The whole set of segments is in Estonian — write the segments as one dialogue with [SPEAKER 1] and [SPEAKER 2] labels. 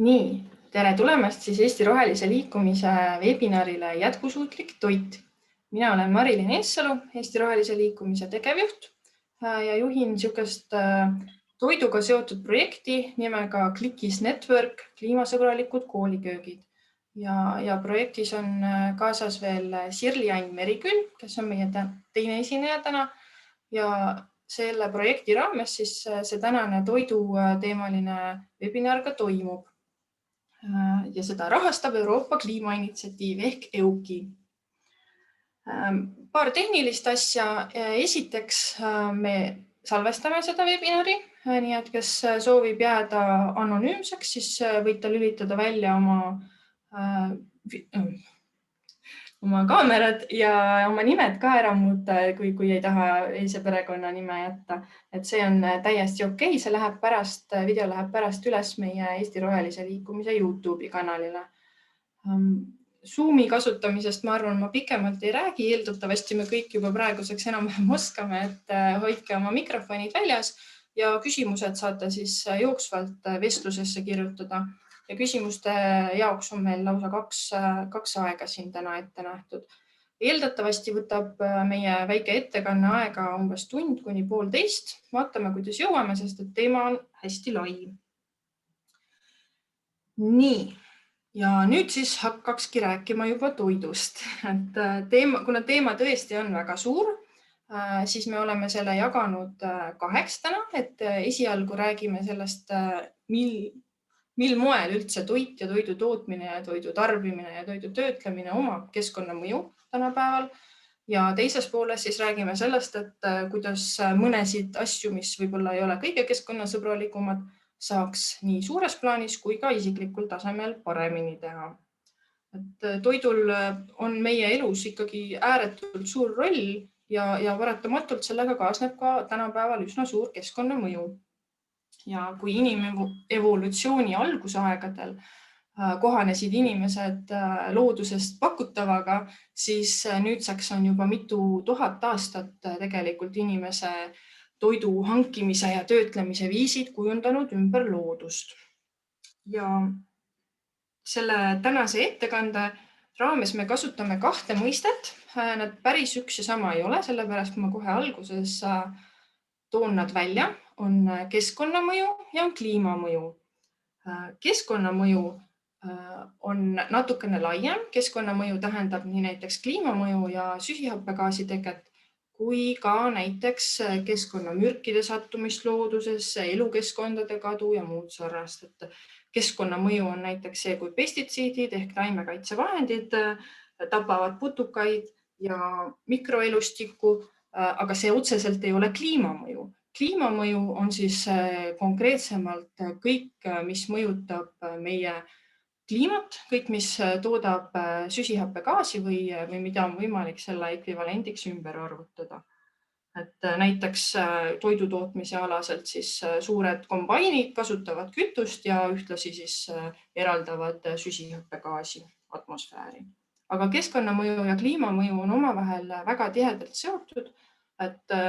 [SPEAKER 1] Nii, tere tulemast siis Eesti Rohelise Liikumise webinarile Jätkusuutlik toit. Mina olen Marilyn Eessalu, Eesti Rohelise Liikumise tegevjuht ja juhin niisugust toiduga seotud projekti nimega Clickies Network kliimasõbralikud kooliköögid. Ja projektis on kaasas veel Sirli-Ain Meriküll, kes on meie teine esineja täna. Ja selle projekti raames siis see tänane toiduteemaline webinar ka toimub. Ja seda rahastab Euroopa Kliimainitsiatiiv ehk EUKI. Paar tehnilist asja. Esiteks me salvestame seda webinari, nii et kes soovib jääda anonüümseks, siis võite lülitada välja oma kaamerad ja oma nimed ka ära muuta, kui ei taha ise perekonnanime jätta. Et see on täiesti okei. See video läheb pärast üles meie Eesti Rohelise Liikumise YouTube'i kanalile. Zoomi kasutamisest ma arvan, ma pikemalt ei räägi. Eeldatavasti me kõik juba praeguseks enam-vähem oskame, et hoidke oma mikrofonid väljas ja küsimused saate siis jooksvalt vestlusesse kirjutada. Ja küsimuste jaoks on meil lausa kaks aega siin täna ette nähtud. Eeldatavasti võtab meie väike ettekanne aega umbes tund kuni poolteist. Vaatame, kuidas jõuame, sest et teema on hästi lai. Nii, ja nüüd siis hakkakski rääkima juba toidust. Kuna teema tõesti on väga suur, siis me oleme selle jaganud kaheks täna. Esialgu räägime sellest, mil moel üldse toit ja toidu tootmine ja toidu tarbimine ja toidu töötlemine omab keskkonnamõju tänapäeval. Ja teises pooles siis räägime sellest, et kuidas mõnesid asju, mis võib-olla ei ole kõige keskkonnasõbralikumad, saaks nii suures plaanis kui ka isiklikul tasemel paremini teha. Toidul on meie elus ikkagi ääretult suur roll ja paratamatult sellega kaasneb ka tänapäeval üsna suur keskkonnamõju. Ja kui inimevolutsiooni algusaegadel kohanesid inimesed loodusest pakutavaga, siis nüüdseks on juba mitu tuhat aastat tegelikult inimese toidu hankimise ja töötlemise viisid kujundanud ümber loodust. Ja selle tänase ettekande raames me kasutame kahte mõistet. Nad päris üks ja sama ei ole, sellepärast ma kohe alguses toon nad välja. On keskkonnamõju ja on kliimamõju. Keskkonnamõju on natukene laiem. Keskkonnamõju tähendab nii näiteks kliimamõju ja süsihappegaasi teket, kui ka näiteks keskkonnamürkide sattumist loodusesse, elukeskkondade kadu ja muud sarnast. Keskkonnamõju on näiteks see, kui pestitsiidid ehk taimekaitsevahendid tapavad putukaid ja mikroelustikku, aga see otseselt ei ole kliimamõju. Kliimamõju on siis konkreetsemalt kõik, mis mõjutab meie kliimat, kõik, mis toodab süsihappegaasi või mida on võimalik selle ekvivalendiks ümber arvutada. Näiteks toidutootmise alaselt siis suured kombainid kasutavad kütust ja ühtlasi siis eraldavad süsihappegaasi atmosfääri. Aga keskkonnamõju ja kliimamõju on omavahel väga tihedalt seotud.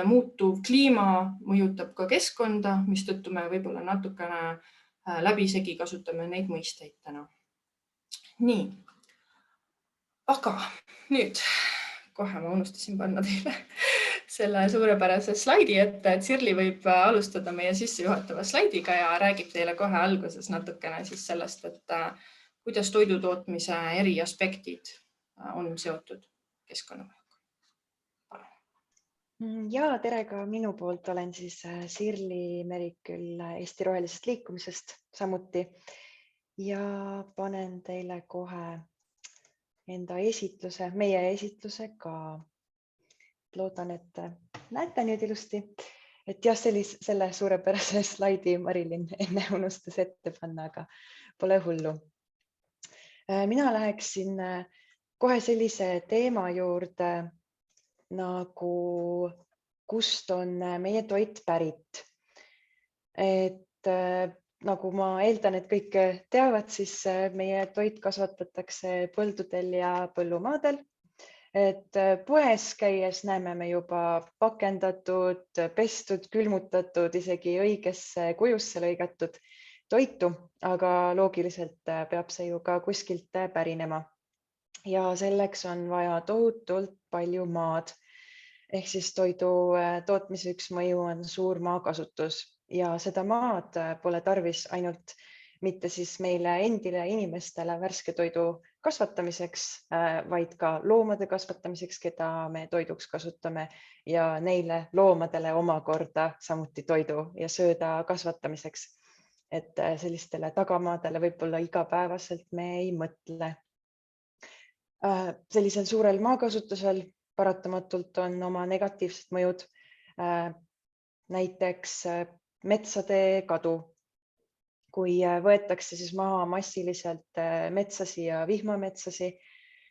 [SPEAKER 1] Muutuv kliima mõjutab ka keskkonda, mistõttu me võib-olla natukene läbisegi kasutame neid mõisteid täna. Nii, aga nüüd kohe ma unustasin panna teile selle suurepärase slaidi ette, et Sirli võib alustada meie sissejuhatava slaidiga ja räägib teile kohe alguses natukene siis sellest, et kuidas toidutootmise eri aspektid on seotud keskkonnamõjuga.
[SPEAKER 2] Ja tere ka minu poolt, olen siis Sirli Meriküll Eesti Rohelisest Liikumisest samuti ja panen teile kohe enda esitluse, meie esitluse ka. Loodan, et näete nüüd ilusti, et jah, selle suurepärase slaidi Marilyn enne unustas ette panna, aga pole hullu. Mina läheksin kohe sellise teema juurde, nagu kust on meie toit pärit. Nagu ma eeldan, et kõik teavad, siis meie toit kasvatatakse põldudel ja põllumaadel. Poes käies näeme me juba pakendatud, pestud, külmutatud, isegi õigesse kujusse lõigatud toitu, aga loogiliselt peab see ju ka kuskilt pärinema. Ja selleks on vaja tohutult palju maad. Ehk siis toidu tootmise üks mõju on suur maakasutus ja seda maad pole tarvis ainult mitte siis meile endile inimestele värske toidu kasvatamiseks, vaid ka loomade kasvatamiseks, keda me toiduks kasutame, ja neile loomadele omakorda samuti toidu ja sööda kasvatamiseks. Et sellistele tagamaadele võib-olla igapäevaselt me ei mõtle. Sellisel suurel maakasutusel paratamatult on oma negatiivsed mõjud, näiteks metsade kadu. Kui võetakse siis maha massiliselt metsasi ja vihmametsasi,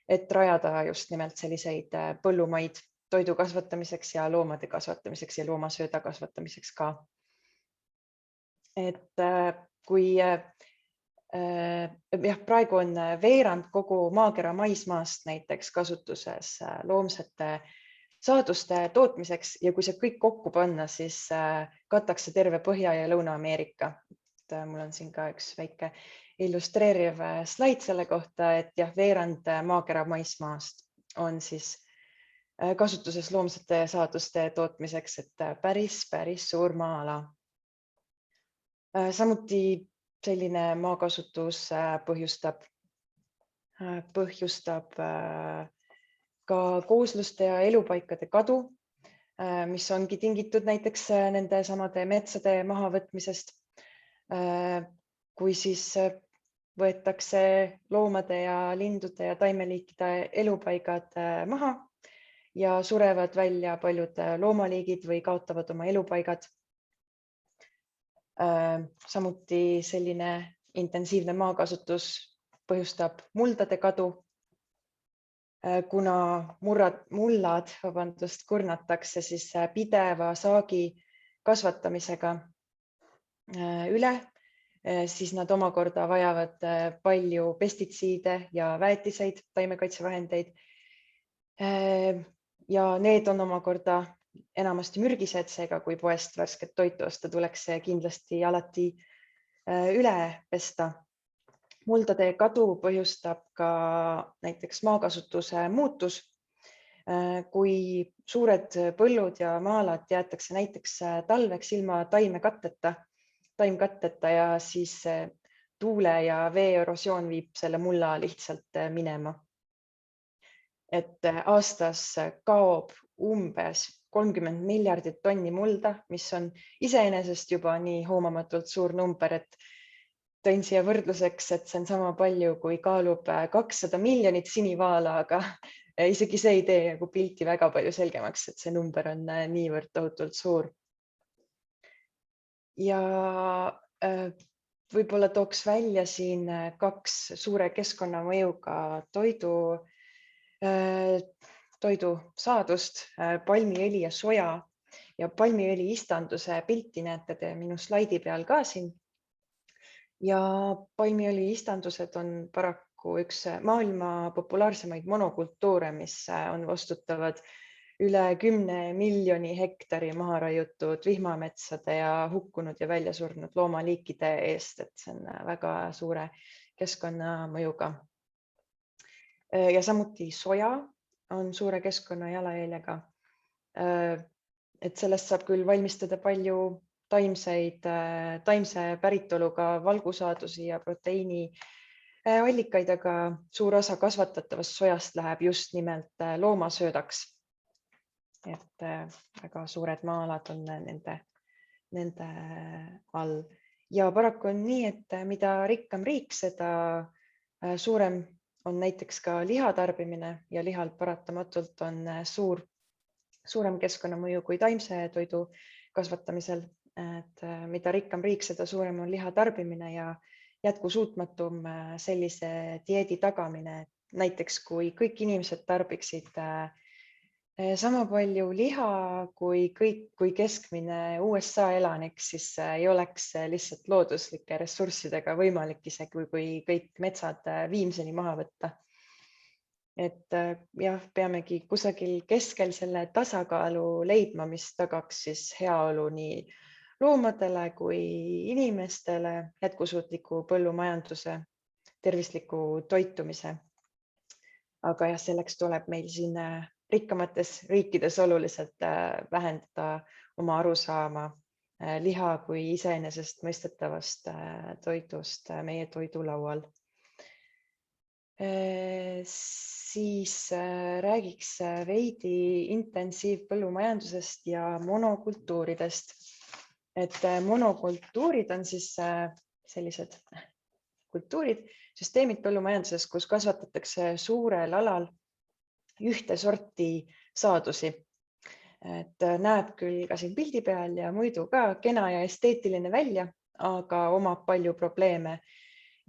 [SPEAKER 2] et rajada just nimelt selliseid põllumaid toidu kasvatamiseks ja loomade kasvatamiseks ja loomasööda kasvatamiseks ka. Et kui praegu on veerand kogu maakera maismaast näiteks kasutuses loomsete saaduste tootmiseks ja kui see kõik kokku panna, siis kataks see terve Põhja- ja Lõuna-Ameerika. Mul on siin ka üks väike illustreeriv slaid selle kohta, et jah, veerand maakera maismaast on siis kasutuses loomsete saaduste tootmiseks, et päris suur maa-ala. Samuti selline maakasutus põhjustab ka koosluste ja elupaikade kadu, mis ongi tingitud näiteks nende samade metsade mahavõtmisest. Kui siis võetakse loomade ja lindude ja taimeliikide elupaigad maha ja surevad välja paljud loomaliigid või kaotavad oma elupaigad. Samuti selline intensiivne maakasutus põhjustab muldade kadu, kuna mullad kurnatakse siis pideva saagi kasvatamisega üle, siis nad omakorda vajavad palju pestitsiide ja väetiseid, taimekaitsevahendeid. Ja need on omakorda enamasti mürgised, seega kui poest värsket toitu osta, tuleks see kindlasti alati üle pesta. Muldade kadu põhjustab ka näiteks maakasutuse muutus. Kui suured põllud ja maa-alad jäetakse näiteks talveks ilma taimkatteta ja siis tuule ja vee erosioon viib selle mulla lihtsalt minema. Et aastas kaob umbes 30 miljardit tonni mulda, mis on iseenesest juba nii hoomamatult suur number, et tõin siia võrdluseks, et see on sama palju, kui kaalub 200 miljonit sinivaala, aga isegi see ei tee pilti väga palju selgemaks, et see number on niivõrd tohutult suur. Ja võib-olla tooks välja siin 2 suure keskkonnamõjuga toidusaadust, palmiõli ja soja. Ja palmiõli istanduse pilti näete te minu slaidi peal ka siin. Ja palmiõli istandused on paraku üks maailma populaarsemaid monokultuure, mis on vastutavad üle 10 miljoni hektari maha raiutud vihmametsade ja hukkunud ja välja surnud loomaliikide eest, et see on väga suure keskkonnamõjuga. Ja samuti soja on suure keskkonnajalajäljega. Et sellest saab küll valmistada palju taimse päritoluga valgusaadusi ja proteiini allikaid, aga suur osa kasvatatavast sojast läheb just nimelt loomasöödaks. Et väga suured maa-alad on nende all. Ja paraku on nii, et mida rikkam riik, seda suurem on näiteks ka lihatarbimine ja lihal paratamatult on suurem keskkonnamõju kui taimse toidu kasvatamisel. Et mida rikkam riik, seda suurem on liha tarbimine ja jätkusuutmatum sellise dieedi tagamine. Näiteks kui kõik inimesed tarbiksid sama palju liha kui keskmine USA elanik, siis ei oleks lihtsalt looduslike ressurssidega võimalik isegi, kui kõik metsad viimseni maha võtta. Et jah, peamegi kusagil keskel selle tasakaalu leidma, mis tagaks siis heaolu nii loomadele kui inimestele jätkusuutliku põllumajanduse, tervisliku toitumise. Aga jah, selleks tuleb meil siin rikkamates riikides oluliselt vähendada oma arusaama liha kui iseenesestmõistetavast toidust meie toidulaual. Siis räägiks veidi intensiivpõllumajandusest ja monokultuuridest. Et monokultuurid on siis sellised kultuurid, süsteemid põllumajanduses, kus kasvatatakse suurel alal ühte sorti saadusi. Et näeb küll ka siin pildi peal ja muidu ka kena ja esteetiline välja, aga omab palju probleeme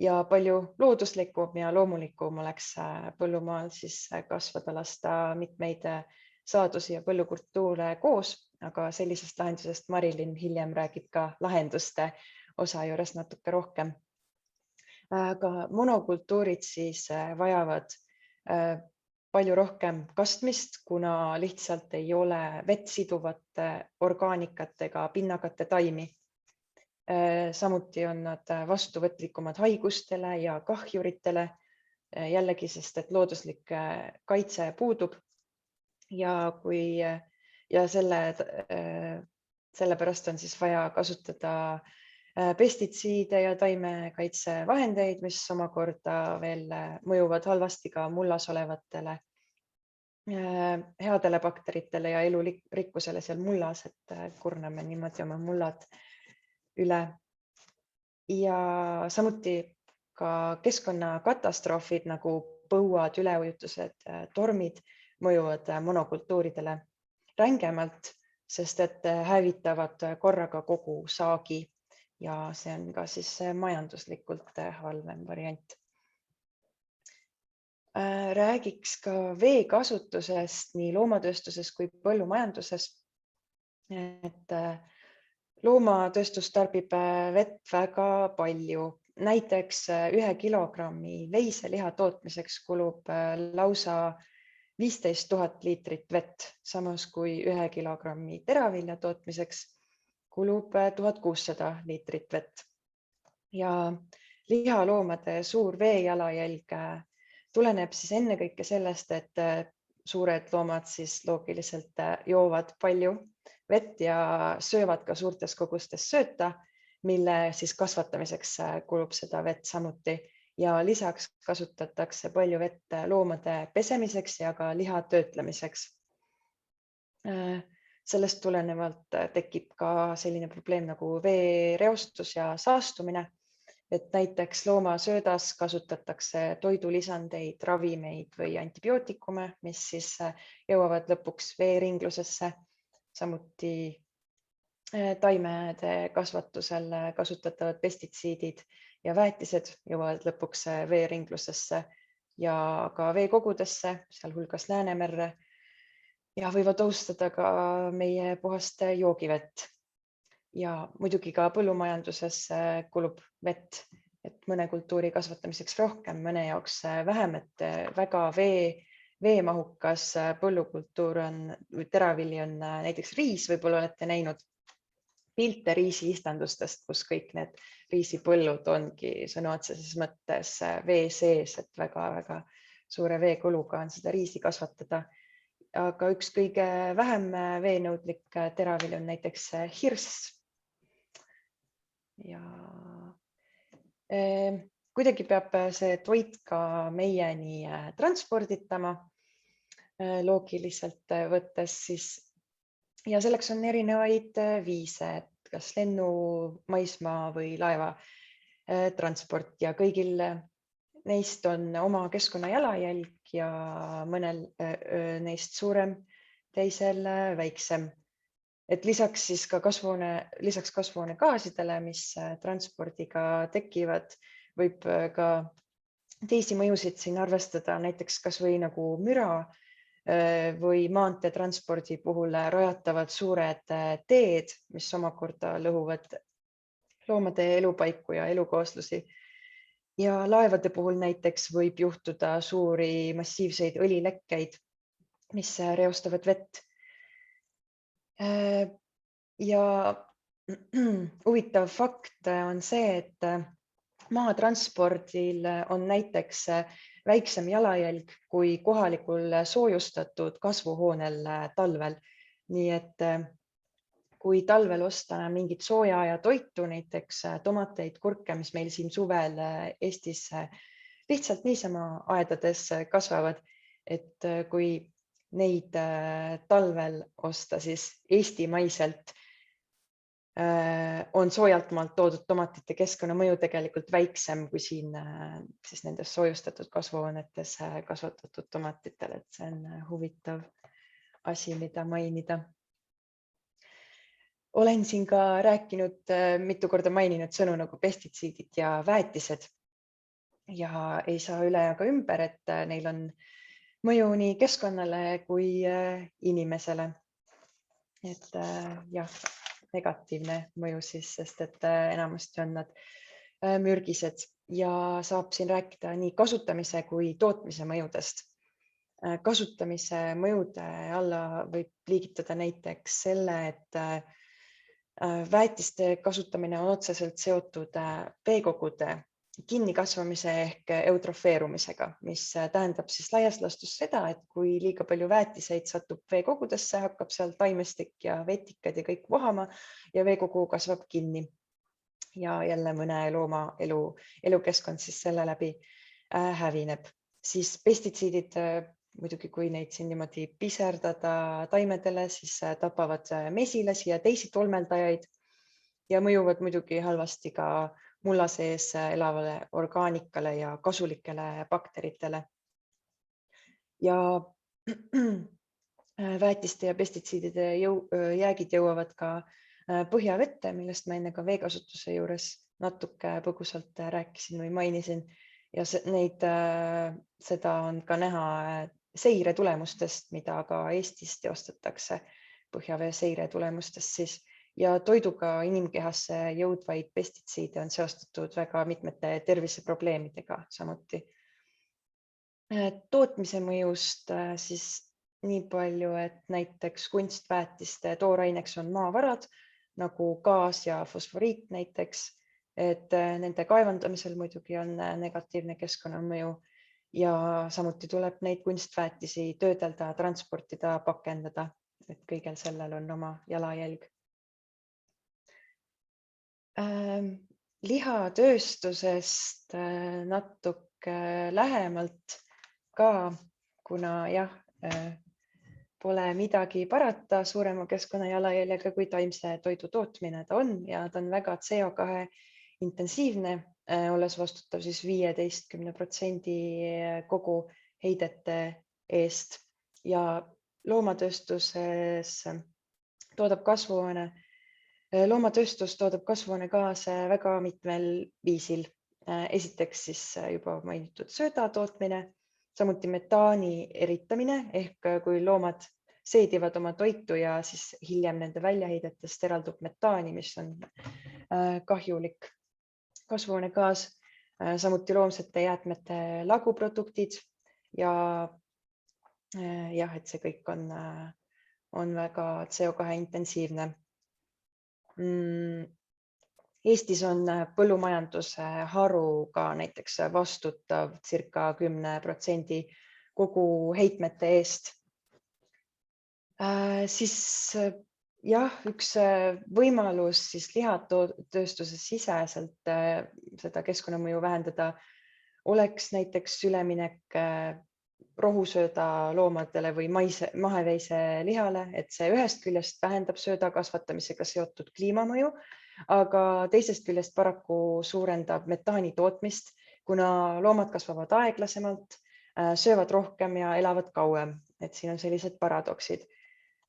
[SPEAKER 2] ja palju looduslikum ja loomulikum oleks põllumaal siis kasvada lasta mitmeid saadusi ja põllukultuure koos, aga sellisest lahendusest Marilyn hiljem räägib ka lahenduste osa juures natuke rohkem. Aga monokultuurid siis vajavad palju rohkem kastmist, kuna lihtsalt ei ole vett siduvate orgaanikat ega pinnakate taimi. Samuti on nad vastuvõtlikumad haigustele ja kahjuritele, jällegi sest, et looduslik kaitse puudub ja sellepärast on siis vaja kasutada pestitsiide ja taimekaitsevahendeid, mis omakorda veel mõjuvad halvasti ka mullas olevatele headele bakteritele ja elurikkusele seal mullas, et kurname niimoodi oma mullad üle. Ja samuti ka keskkonnakatastroofid nagu põuad, üleujutused, tormid mõjuvad monokultuuridele rängemalt, sest et hävitavad korraga kogu saagi ja see on ka siis majanduslikult halvem variant. Räägiks ka vee kasutusest nii loomatööstuses kui põllumajanduses. Et loomatööstus tarbib vett väga palju. Näiteks 1 kilogrammi veiseliha tootmiseks kulub lausa 15 000 liitrit vett, samas kui 1 kilogrammi teravilja tootmiseks kulub 1600 liitrit vett. Ja lihaloomade suur veejalajälg tuleneb siis ennekõike sellest, et suured loomad siis loogiliselt joovad palju vett ja söövad ka suurtes kogustes sööta, mille siis kasvatamiseks kulub seda vett samuti. Ja lisaks kasutatakse palju vett loomade pesemiseks ja ka liha töötlemiseks. Sellest tulenevalt tekib ka selline probleem nagu veereostus ja saastumine. Et näiteks loomasöödas kasutatakse toidulisandeid, ravimeid või antibiootikume, mis siis jõuavad lõpuks veeringlusesse. Samuti taimede kasvatusel kasutatavad pestitsiidid ja väetised jõuavad lõpuks veeringlusesse ja ka veekogudesse, sealhulgas Läänemerre, ja võivad ohustada ka meie puhast joogivett. Ja muidugi ka põllumajanduses kulub vett, et mõne kultuuri kasvatamiseks rohkem, mõne jaoks vähem, et väga veemahukas põllukultuur on, teravili on näiteks riis, võib-olla olete näinud pilte riisiistandustest, kus kõik need riisipõllud ongi sõna otseses mõttes vee sees, et väga-väga suure veekuluga on seda riisi kasvatada. Aga üks kõige vähem veenõudlik teravili on näiteks hirss. Ja kuidagi peab see toit ka meieni transporditama loogiliselt võttes siis. Ja selleks on erinevaid viise, et kas lennu, maismaa või laeva transport ja kõigil neist on oma keskkonnajalajälg ja mõnel neist suurem, teisel väiksem. Et lisaks siis ka kasvuhoonegaasidele, mis transpordiga tekivad, võib ka teisi mõjusid siin arvestada, näiteks kas või nagu müra või maanteetranspordi puhul rajatavad suured teed, mis omakorda lõhuvad loomade elupaiku ja elukooslusi. Ja laevade puhul näiteks võib juhtuda suuri massiivseid õlilekkeid, mis reostavad vett. Ja huvitav fakt on see, et maatranspordil on näiteks väiksem jalajälg kui kohalikul soojustatud kasvuhoonel talvel. Nii et kui talvel osta mingit sooja ja toitu, näiteks tomateid, kurke, mis meil siin suvel Eestis lihtsalt niisama aedades kasvavad, et kui neid talvel osta, siis eestimaiselt on soojalt maalt toodud tomatite keskkonnamõju tegelikult väiksem kui siin siis nendes soojustatud kasvuhoonetes kasvatatud tomatitel, et see on huvitav asi, mida mainida. Olen siin ka rääkinud, mitu korda maininud sõnu nagu pestitsiidid ja väetised ja ei saa üle ega ümber, et neil on mõju nii keskkonnale kui inimesele. Et jah, negatiivne mõju siis, sest et enamasti on nad mürgised ja saab siin rääkida nii kasutamise kui tootmise mõjudest. Kasutamise mõjude alla võib liigitada näiteks selle, et väetiste kasutamine on otseselt seotud veekogude kinnikasvamise ehk eutrofeerumisega, mis tähendab siis laias laastus seda, et kui liiga palju väetiseid satub veekogudesse, hakkab seal taimestik ja vetikad ja kõik vohama ja veekogu kasvab kinni. Ja jälle mõne looma elukeskkond siis selle läbi hävineb. Siis pestitsiidid, muidugi kui neid siin niimoodi piserdada taimedele, siis tapavad mesilasi ja teisi tolmeldajaid ja mõjuvad muidugi halvasti ka mulla sees elavale orgaanikale ja kasulikele bakteritele. Ja väetiste ja pestitsiidide jäägid jõuavad ka põhjavette, millest ma enne ka veekasutuse juures natuke põgusalt rääkisin või mainisin. Ja seda on ka näha seire tulemustest, mida ka Eestis teostatakse põhjavee seire tulemustest siis. Ja toiduga inimkehasse jõudvaid pestitsiide on seostatud väga mitmete terviseprobleemidega samuti. Tootmise mõjust siis nii palju, et näiteks kunstväetiste tooraineks on maavarad nagu gaas ja fosforiit näiteks, et nende kaevandamisel muidugi on negatiivne keskkonnamõju ja samuti tuleb neid kunstväetisi töödelda, transportida, pakendada, et kõigel sellel on oma jalajälg. Lihatööstusest natuke lähemalt ka, kuna jah, pole midagi parata, suurema keskkonnajalajäljega kui taimse toidu tootmine ta on ja ta on väga CO2 intensiivne, olles vastutav siis 15% kogu heidete eest ja loomatööstuses toodab Loomatööstus toodab kasvuhoonegaase väga mitmel viisil. Esiteks siis juba mainitud sööda tootmine, samuti metaani eritamine ehk kui loomad seedivad oma toitu ja siis hiljem nende väljaheidetest eraldub metaani, mis on kahjulik kasvuhoonegaas, samuti loomsete jäätmete laguproduktid ja jah, et see kõik on väga CO2 intensiivne. Eestis on põllumajanduse haru ka näiteks vastutav circa 10% kogu heitmete eest. Siis jah, üks võimalus siis lihatööstuse siseselt seda keskkonnamõju vähendada oleks näiteks üleminek rohusööda loomadele või maheveise lihale, et see ühest küljest vähendab sööda kasvatamisega seotud kliimamõju, aga teisest küljest paraku suurendab metaani tootmist, kuna loomad kasvavad aeglasemalt, söövad rohkem ja elavad kauem. Et siin on sellised paradoksid.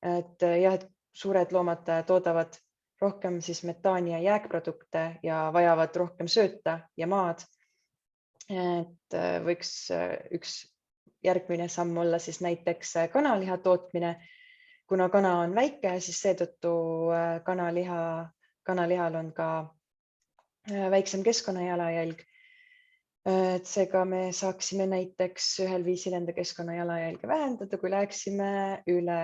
[SPEAKER 2] Et jah, et suured loomad toodavad rohkem siis metaani ja jääkprodukte ja vajavad rohkem sööta ja maad. Et võiks üks järgmine samm olla siis näiteks kanaliha tootmine. Kuna kana on väike, siis seetõttu kanalihal on ka väiksem keskkonnajalajälg. Seega me saaksime näiteks ühel viisil enda keskkonnajalajälge vähendada, kui läheksime üle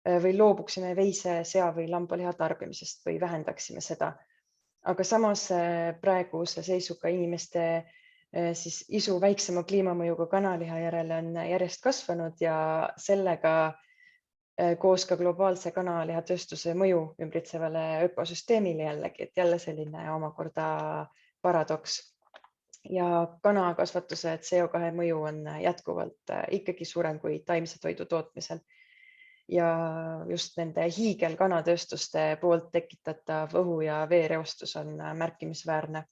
[SPEAKER 2] või loobuksime veise, sea või lambaliha tarbimisest või vähendaksime seda. Aga samas praeguse seisuga inimeste siis isu väiksema kliimamõjuga kanaliha järele on järjest kasvanud ja sellega koos ka globaalse kanalihatööstuse mõju ümbritsevale ökosüsteemile jällegi, et jälle selline omakorda paradoks. Ja kanakasvatuse CO2 mõju on jätkuvalt ikkagi suurem kui taimse toidu tootmisel. Ja just nende hiigelkanatööstuste poolt tekitatav õhu- ja veereostus on märkimisväärne.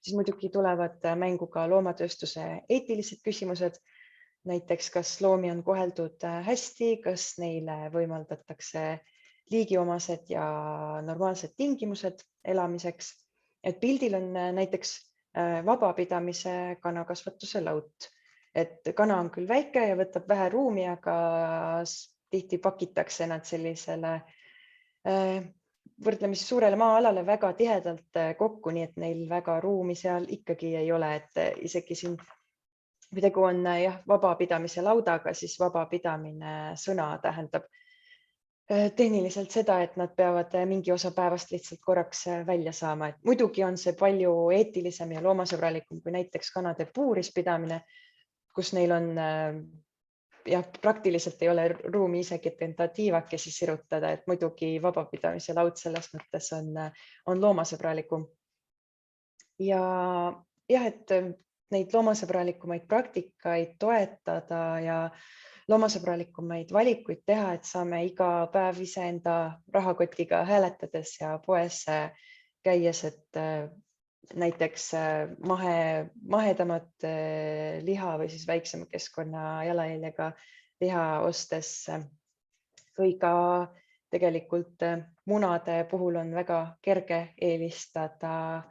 [SPEAKER 2] Siis muidugi tulevad mängu ka loomatööstuse eetilised küsimused. Näiteks, kas loomi on koheldud hästi, kas neile võimaldatakse liigiomased ja normaalsed tingimused elamiseks. Et pildil on näiteks vabapidamise kanakasvatuse laut. Et kana on küll väike ja võtab vähe ruumi, aga tihti pakitakse nad sellisele võrdlemisi suurele maa-alale väga tihedalt kokku, nii et neil väga ruumi seal ikkagi ei ole, et isegi siin kui tegu on vabapidamise laudaga, siis vabapidamine sõna tähendab tehniliselt seda, et nad peavad mingi osa päevast lihtsalt korraks välja saama. Et muidugi on see palju eetilisem ja loomasõbralikum kui näiteks kanade puuris pidamine, kus neil on praktiliselt ei ole ruumi isegi, et enda tiivakesi sirutada, et muidugi vabapidamise laud selles mõttes on loomasõbralikum. Ja et neid loomasõbralikumaid praktikaid toetada ja loomasõbralikumaid valikuid teha, et saame iga päev iseenda rahakotiga hääletades ja poes käies, et näiteks mahedamat liha või siis väiksema keskkonna jalajäljega liha ostes või ka tegelikult munade puhul on väga kerge eelistada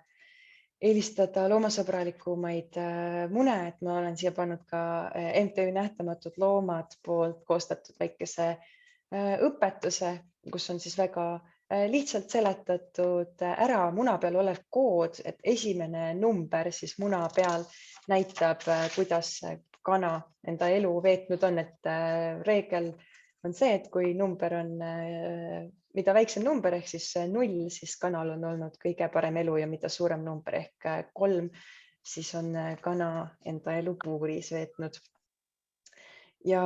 [SPEAKER 2] loomasõbralikumaid mune, et ma olen siia pannud ka MTÜ Nähtamatud Loomad poolt koostatud väikese õpetuse, kus on siis väga lihtsalt seletatud ära muna peal olev kood, et esimene number siis muna peal näitab, kuidas kana enda elu veetnud on, et reegel on see, et kui number on mida väiksem number ehk siis 0, siis kanal on olnud kõige parem elu ja mida suurem number ehk 3, siis on kana enda elu puuris veetnud. Ja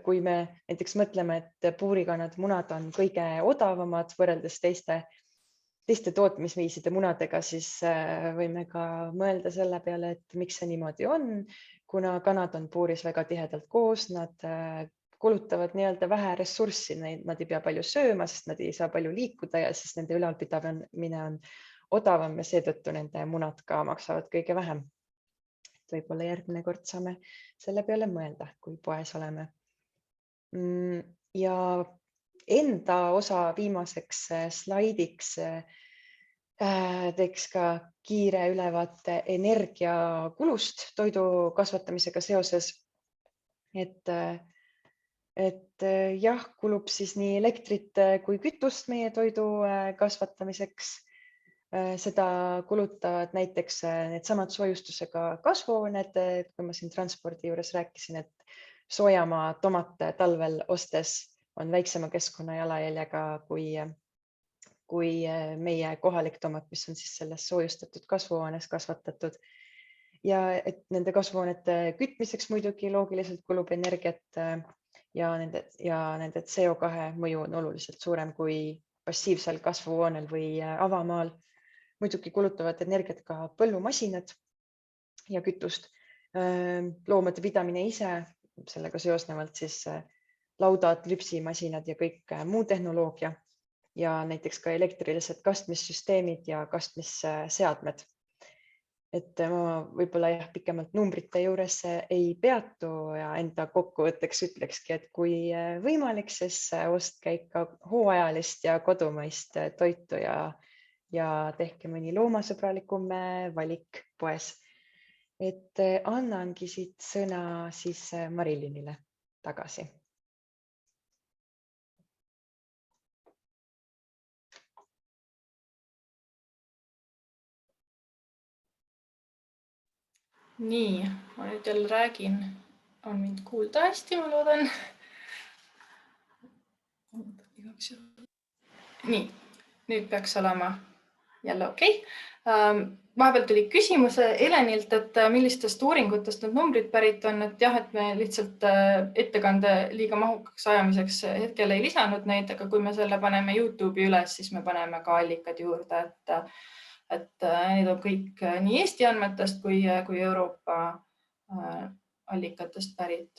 [SPEAKER 2] kui me näiteks mõtleme, et puurikanad munad on kõige odavamad võrreldes teiste tootmisviiside munadega, siis võime ka mõelda selle peale, et miks see niimoodi on, kuna kanad on puuris väga tihedalt koos, nad kulutavad nii-öelda vähe ressurssi, nad ei pea palju sööma, sest nad ei saa palju liikuda ja siis nende ülalpidamine on odavam ja seetõttu nende munad ka maksavad kõige vähem. Võib-olla järgmine kord saame selle peale mõelda, kui poes oleme. Ja enda osa viimaseks slaidiks teeks ka kiire ülevaate energiakulust toidu kasvatamisega seoses. Et jah, kulub siis nii elektrit kui kütust meie toidu kasvatamiseks. Seda kulutavad näiteks needsamad soojustusega kasvuhooned, kui ma siin transpordi juures rääkisin, et soojamaa tomate talvel ostes on väiksema keskkonna jalajäljega kui meie kohalik tomat, mis on siis selles soojustatud kasvuhoones kasvatatud. Ja et nende kasvuhoonete kütmiseks muidugi loogiliselt kulub energiat ja nende CO2 mõju on oluliselt suurem kui passiivsel kasvuhoonel või avamaal. Muidugi kulutavad energiat ka põllumasinad ja kütust. Loomade pidamine ise, sellega seosnevalt siis laudad, lüpsimasinad ja kõik muu tehnoloogia ja näiteks ka elektrilised kastmissüsteemid ja kastmisseadmed. Et ma võib-olla pikemalt numbrite juures ei peatu ja enda kokkuvõtteks ütlekski, et kui võimalik, siis ostke ikka hooajalist ja kodumaist toitu ja tehke mõni loomasõbralikum valik poes. Et annangi siit sõna siis Marilynile tagasi.
[SPEAKER 1] Nii, ma nüüd jälle räägin, on mind kuulda hästi, ma loodan. Nii, nüüd peaks olema jälle okei. Vahepeal tuli küsimus Helenilt, et millistest uuringutest need numbrid pärit on, et jah, et me lihtsalt ettekande liiga mahukaks ajamiseks hetkel ei lisanud neid, aga kui me selle paneme YouTube'i üles, siis me paneme ka allikad juurde, et need on kõik nii Eesti andmetest kui Euroopa allikatest pärit.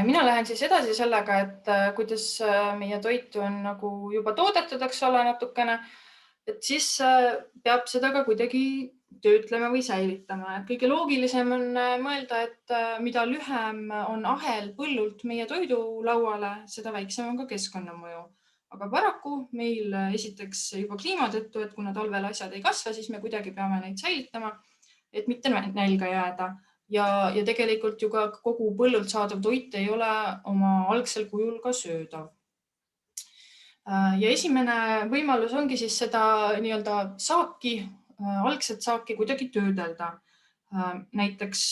[SPEAKER 1] Mina lähen siis edasi sellega, et kuidas meie toitu on nagu juba toodetud, eks ole, natukene, et siis peab seda ka kuidagi töötlema või säilitama. Kõige loogilisem on mõelda, et mida lühem on ahel põllult meie toidulauale, seda väiksem on ka keskkonnamõju. Aga paraku meil esiteks juba kliima tõttu, et kuna talvel asjad ei kasva, siis me kuidagi peame neid säilitama, et mitte nälga jääda. Ja tegelikult ju ka kogu põllult saadav toit ei ole oma algsel kujul ka söödav. Ja esimene võimalus ongi siis seda nii-öelda saaki, algset saaki kuidagi töödelda. Näiteks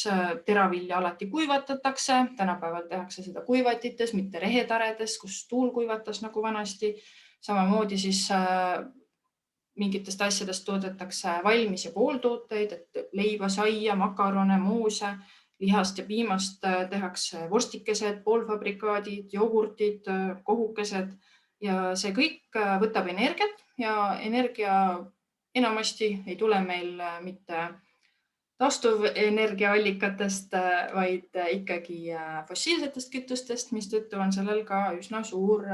[SPEAKER 1] teravilja alati kuivatatakse, tänapäeval tehakse seda kuivatites, mitte rehetaredes, kus tuul kuivatas nagu vanasti. Samamoodi siis mingitest asjadest toodetakse valmis ja pooltooteid, et leiba, saia, makarone, moose, lihast ja piimast tehakse vorstikesed, poolfabrikaadid, jogurtid, kohukesed ja see kõik võtab energiat ja energia enamasti ei tule meil mitte taastuvenergiaallikatest, vaid ikkagi fossiilsetest kütustest, mistõttu on sellel ka üsna suur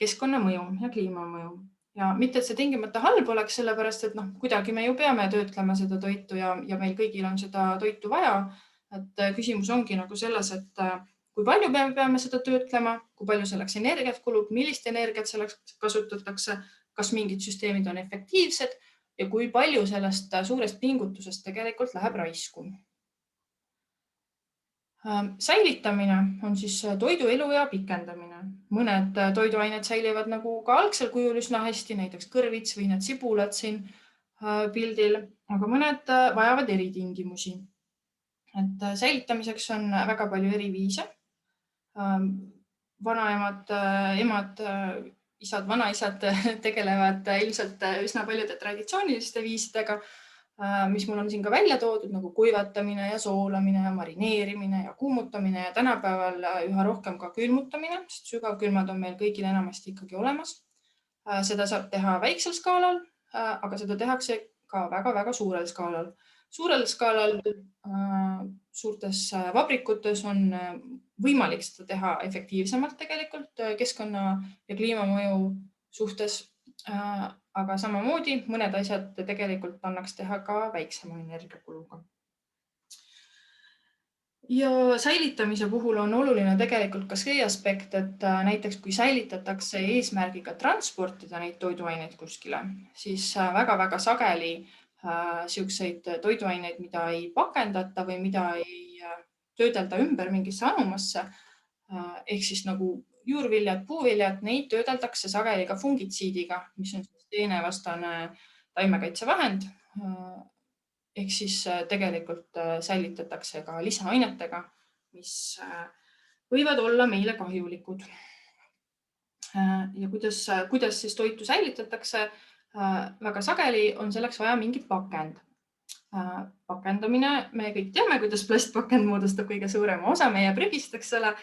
[SPEAKER 1] keskkonnamõju ja kliimamõju. Ja mitte, et see tingimata halb oleks, sellepärast, et kuidagi me ju peame töötlema seda toitu ja meil kõigil on seda toitu vaja. Et küsimus ongi nagu selles, et kui palju me peame seda töötlema, kui palju selleks energiat kulub, millist energiat selleks kasutatakse, kas mingid süsteemid on efektiivsed ja kui palju sellest suurest pingutusest tegelikult läheb raisku. Säilitamine on siis toidu eluea pikendamine. Mõned toiduained säilivad nagu ka algsel kujul üsna hästi, näiteks kõrvits või need sibulad siin pildil, aga mõned vajavad eritingimusi. Et säilitamiseks on väga palju eri viise. Vanaemad, emad, isad, vanaisad tegelevad ilmselt üsna paljude traditsiooniliste viisidega, mis mul on siin ka välja toodud, nagu kuivatamine ja soolamine ja marineerimine ja kuumutamine ja tänapäeval üha rohkem ka külmutamine, sest sügavkülmad on meil kõigil enamasti ikkagi olemas. Seda saab teha väiksel skaalal, aga seda tehakse ka väga-väga suurel skaalal. Suurel skaalal suurtes vabrikutes on võimalik seda teha efektiivsemalt tegelikult keskkonna ja kliimamõju suhtes. Aga samamoodi mõned asjad tegelikult annaks teha ka väiksema energiakuluga. Ja säilitamise puhul on oluline tegelikult ka see aspekt, et näiteks kui säilitatakse eesmärgiga transportida neid toiduaineid kuskile, siis väga-väga sageli siukseid toiduaineid, mida ei pakendata või mida ei töödelda ümber mingisse anumasse, ehk siis nagu juurviljad, puuviljad, neid töödeldakse sageli ka fungitsiidiga, mis on teenevastane taimekaitsevahend. Ehk siis tegelikult säilitatakse ka lisaainetega, mis võivad olla meile kahjulikud. Ja kuidas siis toitu säilitatakse? Väga sageli on selleks vaja mingi pakend. Pakendamine, me kõik teame, kuidas plastpakend moodustab kõige suurema osa meie prügist, eks ole.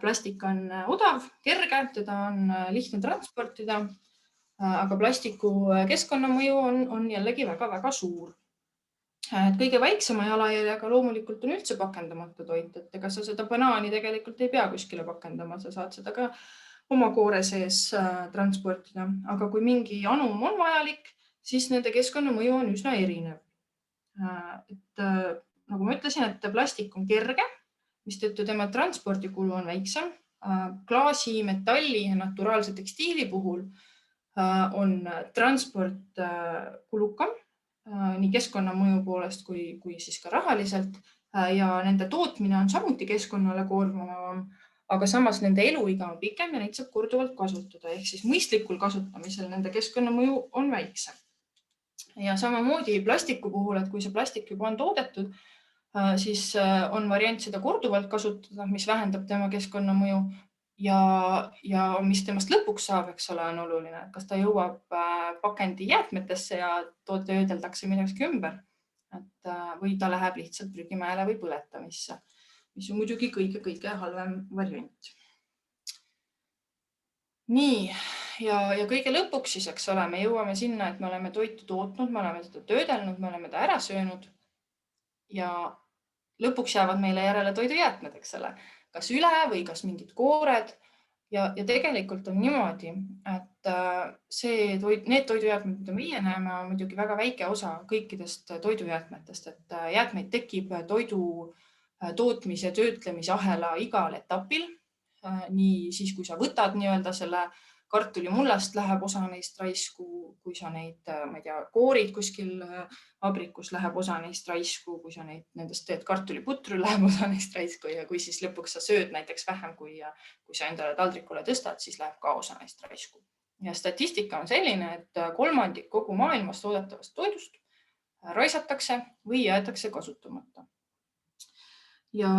[SPEAKER 1] Plastik on odav, kerge, teda on lihtne transportida, aga plastiku keskkonnamõju on jällegi väga-väga suur. Kõige väiksema jalajäljega loomulikult on üldse pakendamata toit, et ega sa seda banaani tegelikult ei pea kuskile pakendama, sa saad seda ka oma koore sees transportida, aga kui mingi anum on vajalik, siis nende keskkonnamõju on üsna erinev. Et nagu ma ütlesin, et plastik on kerge, mistõttu tema transpordikulu on väiksem. Klaasi, metalli ja naturaalse tekstiili puhul on transport kulukam nii keskkonnamõju poolest kui siis ka rahaliselt ja nende tootmine on samuti keskkonnale koormavam, aga samas nende eluiga on pikem ja neid saab korduvalt kasutada, ehk siis mõistlikul kasutamisel nende keskkonnamõju on väiksem. Ja samamoodi plastiku puhul, et kui see plastik juba on toodetud, siis on variant seda korduvalt kasutada, mis vähendab tema keskkonnamõju. ja mis temast lõpuks saab, eks ole, on oluline, et kas ta jõuab pakendi jäätmetesse ja töödeldakse midagi ümber, või ta läheb lihtsalt prügimäele või põletamisse, mis on muidugi kõige halvem variant. Nii, ja kõige lõpuks siis, eks ole, me jõuame sinna, et me oleme toitu tootnud, me oleme seda töödelnud, me oleme ta ära söönud ja lõpuks jäävad meile järele toidujäätmed, eks ole, kas üle või kas mingid koored. Ja tegelikult on niimoodi, et need toidujäätmed, mida meie näeme, on muidugi väga väike osa kõikidest toidujäätmetest, et jäätmeid tekib toidu tootmise, töötlemise ahela igal etapil. Nii siis, kui sa võtad nii-öelda selle kartulimullast, läheb osa neist raisku, kui sa neid, ma ei tea, koorid kuskil vabrikus, läheb osa neist raisku, kui sa nendest teed kartuliputru, läheb osa neist raisku ja kui siis lõpuks sa sööd näiteks vähem, kui sa endale taldrikule tõstad, siis läheb ka osa neist raisku. Ja statistika on selline, et 1/3 kogu maailmas toodetavast toidust raisatakse või jäetakse kasutamata. Ja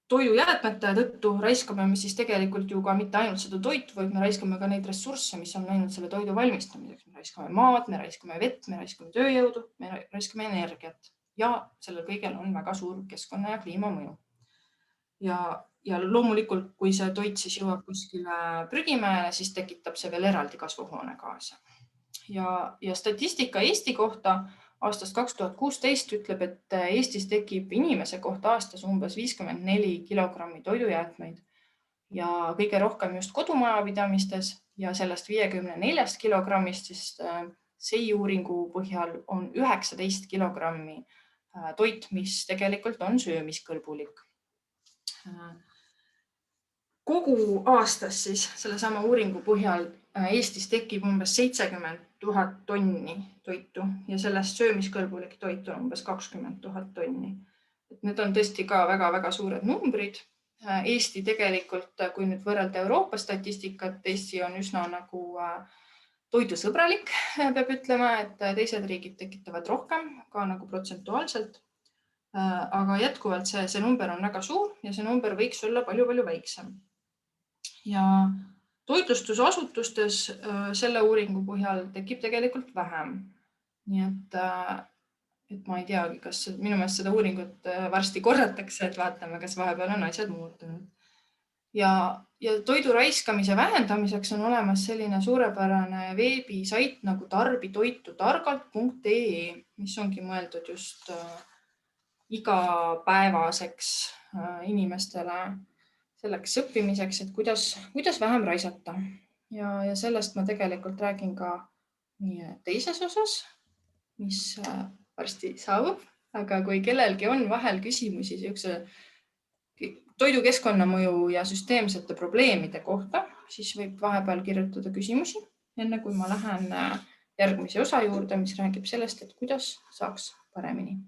[SPEAKER 1] toidujäätmete tõttu raiskame me siis tegelikult ju ka mitte ainult seda toitu, vaid me raiskame ka neid ressursse, mis on läinud selle toidu valmistamiseks. Me raiskame maad, me raiskame vett, me raiskame tööjõudu, me raiskame energiat ja sellel kõigel on väga suur keskkonna ja kliimamõju. Ja loomulikult, kui see toit siis jõuab kuskile prügimäele, siis tekitab see veel eraldi kasvuhoonegaase. Ja statistika Eesti kohta aastast 2016 ütleb, et Eestis tekib inimese kohta aastas umbes 54 kilogrammi toidujäätmeid ja kõige rohkem just kodumajapidamistes ja sellest 54 kilogrammist siis SEI uuringu põhjal on 19 kilogrammi toit, mis tegelikult on söömiskõlbulik. Kogu aastas siis sellesama uuringu põhjal Eestis tekib umbes 70 000 tonni toitu ja sellest söömiskõlbulik toit on umbes 20 000 tonni. Need on tõesti ka väga-väga suured numbrid. Eesti tegelikult, kui nüüd võrrelda Euroopa statistikat, Eesti on üsna nagu toidusõbralik, peab ütlema, et teised riigid tekitavad rohkem ka nagu protsentuaalselt. Aga jätkuvalt see number on väga suur ja see number võiks olla palju-palju väiksem. Ja toitlustusasutustes selle uuringu põhjal tekib tegelikult vähem. Nii et ma ei teagi, kas minu meelest seda uuringut varsti korratakse, et vaatame, kas vahepeal on asjad muutunud. Ja toidu raiskamise vähendamiseks on olemas selline suurepärane veebisait nagu tarbitoitutargalt.ee, mis ongi mõeldud just igapäevaseks inimestele selleks õppimiseks, et kuidas vähem raisata. Ja sellest ma tegelikult räägin ka meie teises osas, mis varsti saabub. Aga kui kellelgi on vahel küsimusi toidu keskkonnamõju ja süsteemsete probleemide kohta, siis võib vahepeal kirjutada küsimusi, enne kui ma lähen järgmise osa juurde, mis räägib sellest, et kuidas saaks paremini.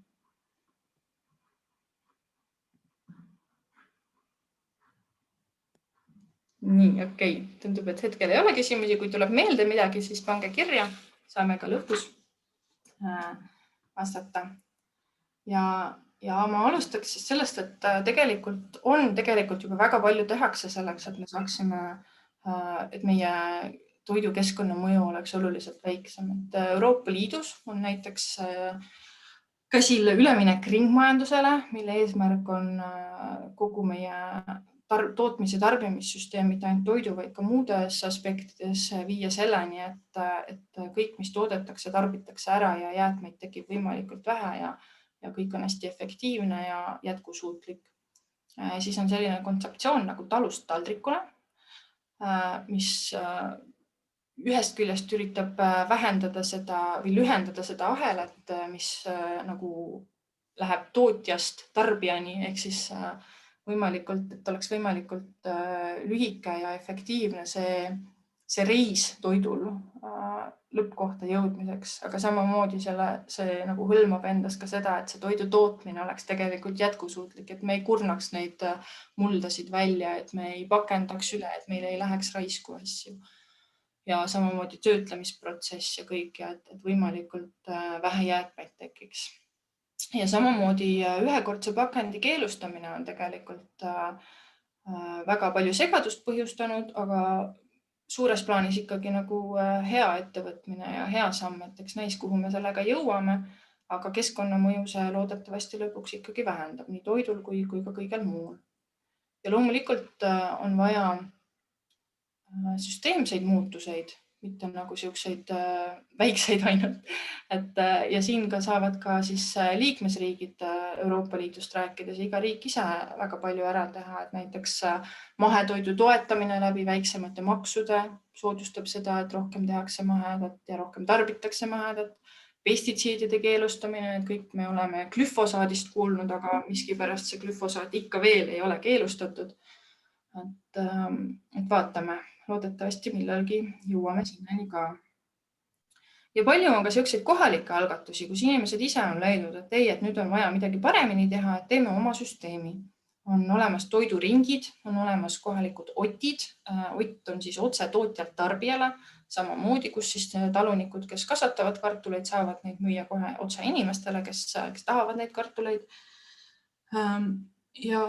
[SPEAKER 1] Nii, okei. Tundub, et hetkel ei ole küsimusi. Kui tuleb meelde midagi, siis pange kirja. Saame ka lõpus vastata. Ja ma alustaks siis sellest, et tegelikult juba väga palju tehakse selleks, et me saaksime, et meie toidukeskkonna mõju oleks oluliselt väiksem. Et Euroopa Liidus on näiteks käsil üleminek ringmajandusele, mille eesmärk on kogu meie tootmise tarbimissüsteem, mitte ainult toidu, vaid ka muudes aspektides viia selleni, et kõik, mis toodetakse, tarbitakse ära ja jäätmeid tekib võimalikult vähe ja kõik on hästi efektiivne ja jätkusuutlik. Siis on selline kontseptsioon nagu talust taldrikule, mis ühest küljest üritab vähendada seda või lühendada seda ahelat, mis nagu läheb tootjast tarbijani, ehk siis võimalikult, et oleks võimalikult lühike ja efektiivne see reis toidul lõppkohta jõudmiseks, aga samamoodi see nagu hõlmab endas ka seda, et see toidu tootmine oleks tegelikult jätkusuutlik, et me ei kurnaks neid muldasid välja, et me ei pakendaks üle, et meil ei läheks raisku asju. Ja samamoodi töötlemisprotsess ja kõik, et võimalikult vähe jäätmeid tekiks. Ja samamoodi ühekordse pakendi keelustamine on tegelikult väga palju segadust põhjustanud, aga suures plaanis ikkagi nagu hea ettevõtmine ja hea samm, et eks näis, kuhu me sellega jõuame, aga keskkonnamõju see loodetavasti lõpuks ikkagi vähendab nii toidul kui ka kõigel muul. Ja loomulikult on vaja süsteemseid muutuseid, mitte nagu siukseid väikseid ainult. Ja siin ka saavad ka siis liikmesriigid Euroopa Liidust rääkides iga riik ise väga palju ära teha, et näiteks mahetoidu toetamine läbi väiksemate maksude soodustab seda, et rohkem tehakse mahedat ja rohkem tarbitakse mahedat. Pestitsiidide keelustamine, et kõik me oleme glüfosaadist kuulnud, aga miskipärast see glüfosaat ikka veel ei ole keelustatud. Et vaatame, loodetavasti millalgi jõuame sinnani ka. Ja palju on ka selliseid kohalikke algatusi, kus inimesed ise on leidnud, et ei, et nüüd on vaja midagi paremini teha, et teeme oma süsteemi. On olemas toiduringid, on olemas kohalikud otid. Ott on siis otse tootjalt tarbijale, samamoodi, kus siis talunikud, kes kasvatavad kartuleid, saavad neid müüa kohe otse inimestele, kes tahavad neid kartuleid. Ja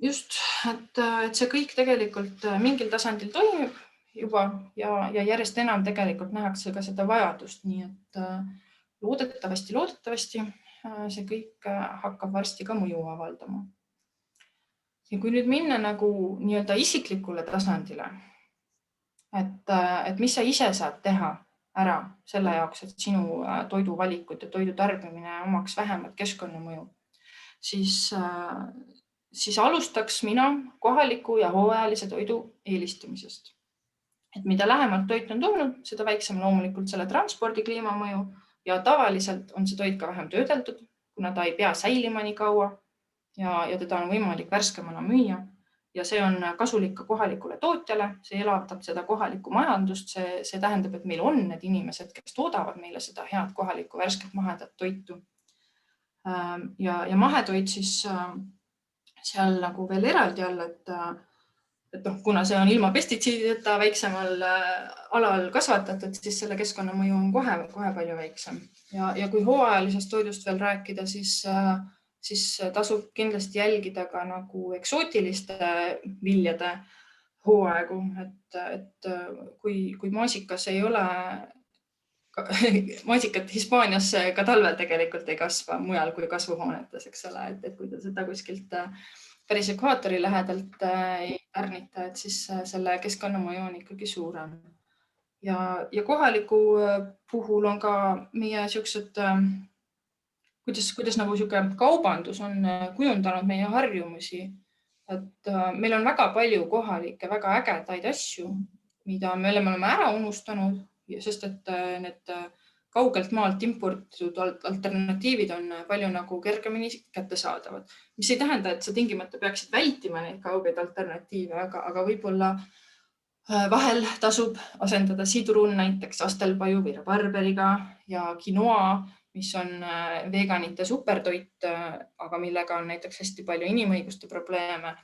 [SPEAKER 1] just, et see kõik tegelikult mingil tasandil toimib juba ja järjest enam tegelikult nähakse ka seda vajadust, nii et loodetavasti see kõik hakkab varsti ka mõju avaldama. Ja kui nüüd minna nagu nii-öelda isiklikule tasandile, et mis sa ise saad teha ära selle jaoks, et sinu toiduvalikud ja toidu tarbimine omaks vähemat keskkonnamõju, siis alustaks mina kohaliku ja hooajalise toidu eelistamisest. Et mida lähemalt toit on tulnud, seda väiksem loomulikult selle transpordi kliimamõju ja tavaliselt on see toit ka vähem töödeldud, kuna ta ei pea säilima nii kaua ja teda on võimalik värskemana müüa. Ja see on kasulik ka kohalikule tootjale, see elavdab seda kohalikku majandust, see tähendab, et meil on need inimesed, kes toodavad meile seda head kohalikku värsket mahedat toitu. Ja mahetoit siis seal nagu veel eraldi all, et kuna see on ilma pestitsiidideta väiksemal alal kasvatatud, siis selle keskkonnamõju on kohe palju väiksem. Ja kui hooajalisest toidust veel rääkida, siis tasub kindlasti jälgida ka nagu eksootiliste viljade hooaegu, et kui maasikas ei ole, maasikat Hispaanias ka talvel tegelikult ei kasva mujal kui kasvuhoonetes, eks ole, et kui ta seda kuskilt päris ekvaatori lähedalt ei pärnita, et siis selle keskkonnamõju on ikkagi suurem. Ja kohaliku puhul on ka meie siuksed, kuidas nagu siuke kaubandus on kujundanud meie harjumusi, et meil on väga palju kohalikke, väga ägedaid asju, mida me oleme ära unustanud, sest et need kaugelt maalt importitud alternatiivid on palju nagu kergemini kättesaadavad, mis ei tähenda, et sa tingimata peaksid vältima neid kaugeid alternatiive, aga võib-olla vahel tasub asendada sidrun näiteks astelpaju või rabarberiga ja quinoa, mis on veganite supertoit, aga millega on näiteks hästi palju inimõiguste probleeme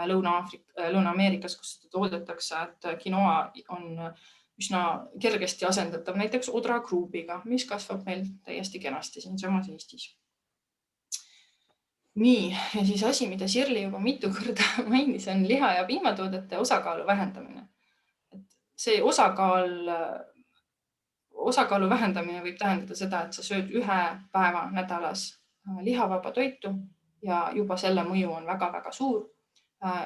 [SPEAKER 1] Lõuna-Ameerikas, kus seda toodetakse, et quinoa on üsna kergesti asendatav näiteks odrakruubiga, mis kasvab meil täiesti kenasti siinsamas Eestis. Nii, ja siis asi, mida Shirley juba mitu korda mainis, on liha- ja piimatoodete osakaalu vähendamine. See osakaalu vähendamine võib tähendada seda, et sa sööd 1 päeva nädalas lihavaba toitu ja juba selle mõju on väga-väga suur.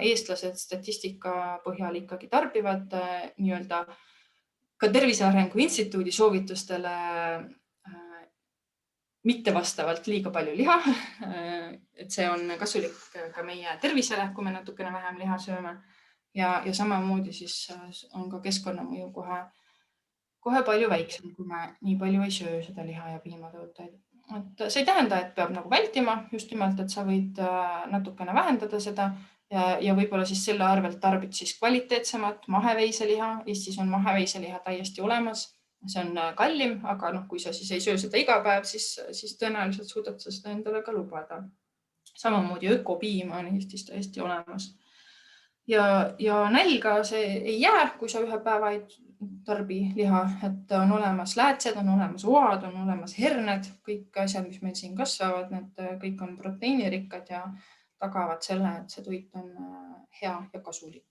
[SPEAKER 1] Eestlased statistika põhjal ikkagi tarbivad nii-öelda ka Tervise Arengu Instituudi soovitustele mitte vastavalt liiga palju liha. Et see on kasulik ka meie tervisele, kui me natukene vähem liha sööme. Ja samamoodi siis on ka keskkonnamõju kohe palju väiksem, kui me nii palju ei söö seda liha- ja piimatooteid. Et see ei tähenda, et peab nagu vältima, just nimelt, et sa võid natukene vähendada seda ja võib-olla siis selle arvelt tarbid siis kvaliteetsemat maheveiseliha. Eestis on maheveiseliha täiesti olemas. See on kallim, aga kui sa siis ei söö seda iga päev, siis tõenäoliselt suudad sa seda endale ka lubada. Samamoodi ökopiim on Eestis täiesti olemas. Ja nälga see ei jää, kui sa 1 päeva ei tarbi liha, et on olemas läätsed, on olemas oad, on olemas herned, kõik asjad, mis meil siin kasvavad, need kõik on proteiinirikkad ja tagavad selle, et see toit on hea ja kasulik.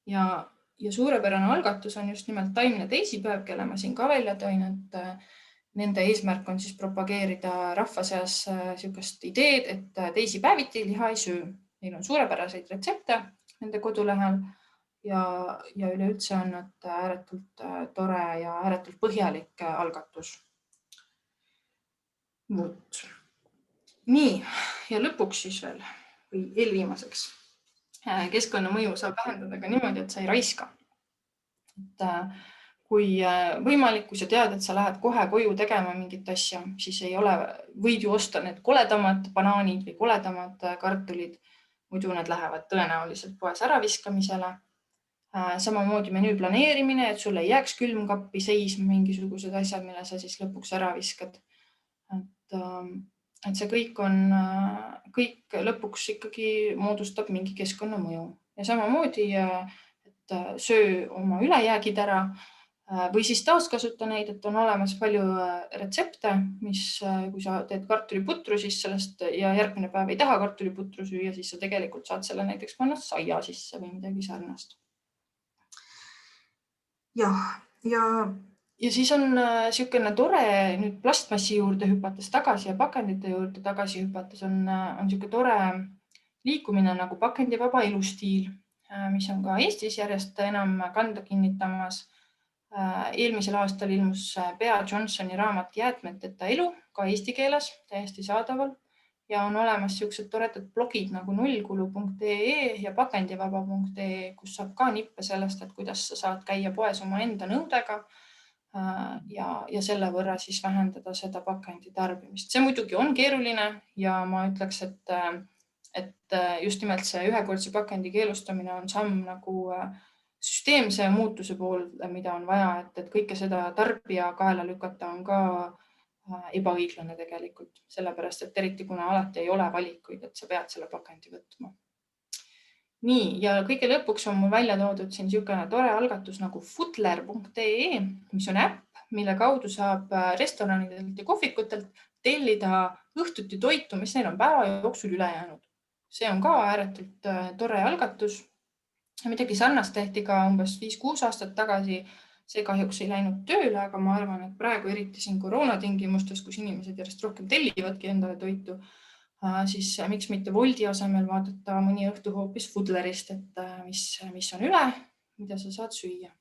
[SPEAKER 1] Ja suurepärane algatus on just nimelt taimne teisipäev, kelle ma siin ka välja tõin, et nende eesmärk on siis propageerida rahva seas niisugust ideed, et teisipäeviti liha ei söö. Neil on suurepäraseid retsepte nende kodulehel ja üleüldse on nad ääretult tore ja ääretult põhjalik algatus. Nii, ja lõpuks siis veel või eelviimaseks. Keskkonnamõju saab vähendada ka niimoodi, et sa ei raiska. Et kui võimalik, kui sa tead, et sa lähed kohe koju tegema mingit asja, siis võid ju osta need koledamad banaanid või koledamad kartulid. Muidu need lähevad tõenäoliselt poes äraviskamisele. Samamoodi menüü planeerimine, et sul ei jääks külmkappi seisma mingisugused asjad, mille sa siis lõpuks ära viskad. Et see kõik lõpuks ikkagi moodustab mingi keskkonnamõju. Ja samamoodi, et söö oma ülejäägid ära või siis taaskasuta neid, et on olemas palju retsepte, mis kui sa teed kartuliputru, siis sellest ja järgmine päev ei taha kartuliputru süüa, siis sa tegelikult saad selle näiteks panna saia sisse või midagi sarnast. Ja siis on niisugune tore nüüd plastmassi juurde hüpates tagasi ja pakendite juurde tagasi hüpates on niisugune tore liikumine nagu pakendivaba elustiil, mis on ka Eestis järjest enam kanda kinnitamas. Eelmisel aastal ilmus Bea Johnsoni raamat Jäätmeteta elu ka eesti keeles täiesti saadaval ja on olemas niisugused toredad blogid nagu nullkulu.ee ja pakendivaba.ee, kus saab ka nippe sellest, et kuidas sa saad käia poes oma enda nõudega ja selle võrra siis vähendada seda pakendi tarbimist. See muidugi on keeruline ja ma ütleks, et just nimelt see ühekordse pakendi keelustamine on samm nagu süsteemse muutuse pool, mida on vaja, et kõike seda tarbija kaela lükata on ka ebaõiglane tegelikult, sellepärast, et eriti kuna alati ei ole valikuid, et sa pead selle pakendi võtma. Nii, ja kõige lõpuks on mul välja toodud siin niisugune tore algatus nagu foodler.ee, mis on äpp, mille kaudu saab restoranidelt ja kohvikutelt tellida õhtuti toitu, mis neil on päeva jooksul üle jäänud. See on ka ääretult tore algatus. Midagi sarnast tehti ka umbes 5-6 aastat tagasi. See kahjuks ei läinud tööle, aga ma arvan, et praegu eriti siin koroonatingimustes, kus inimesed järjest rohkem tellivadki endale toitu, siis miks mitte Woldi asemel vaadata mõni õhtu hoopis Foodlerist, et mis on üle, mida sa saad süüa.